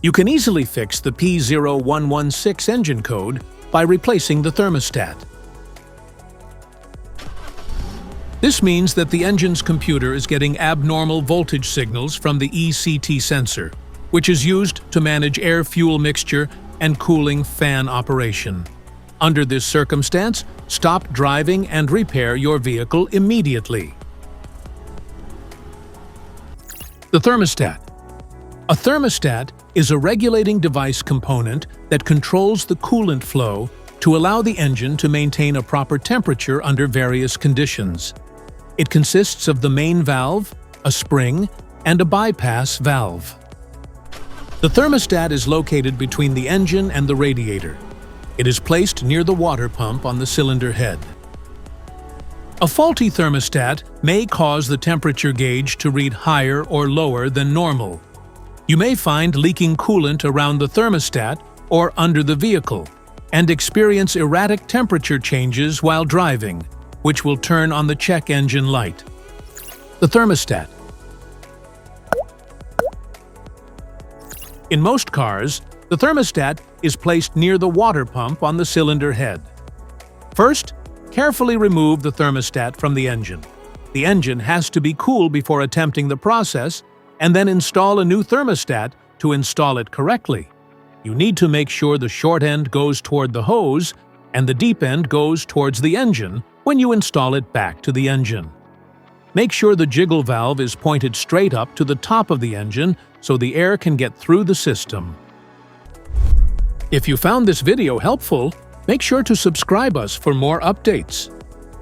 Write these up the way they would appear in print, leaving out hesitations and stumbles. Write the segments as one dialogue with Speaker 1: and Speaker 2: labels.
Speaker 1: You can easily fix the P0116 engine code by replacing the thermostat. This means that the engine's computer is getting abnormal voltage signals from the ECT sensor, which is used to manage air-fuel mixture and cooling fan operation. Under this circumstance, stop driving and repair your vehicle immediately. The thermostat. A thermostat is a regulating device component that controls the coolant flow to allow the engine to maintain a proper temperature under various conditions. It consists of the main valve, a spring, and a bypass valve. The thermostat is located between the engine and the radiator. It is placed near the water pump on the cylinder head. A faulty thermostat may cause the temperature gauge to read higher or lower than normal. You may find leaking coolant around the thermostat or under the vehicle, and experience erratic temperature changes while driving, which will turn on the check engine light. The thermostat. In most cars, the thermostat is placed near the water pump on the cylinder head. First, carefully remove the thermostat from the engine. The engine has to be cool before attempting the process, and then install a new thermostat to install it correctly. You need to make sure the short end goes toward the hose and the deep end goes towards the engine when you install it back to the engine. Make sure the jiggle valve is pointed straight up to the top of the engine so the air can get through the system. If you found this video helpful, make sure to subscribe us for more updates.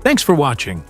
Speaker 1: Thanks for watching.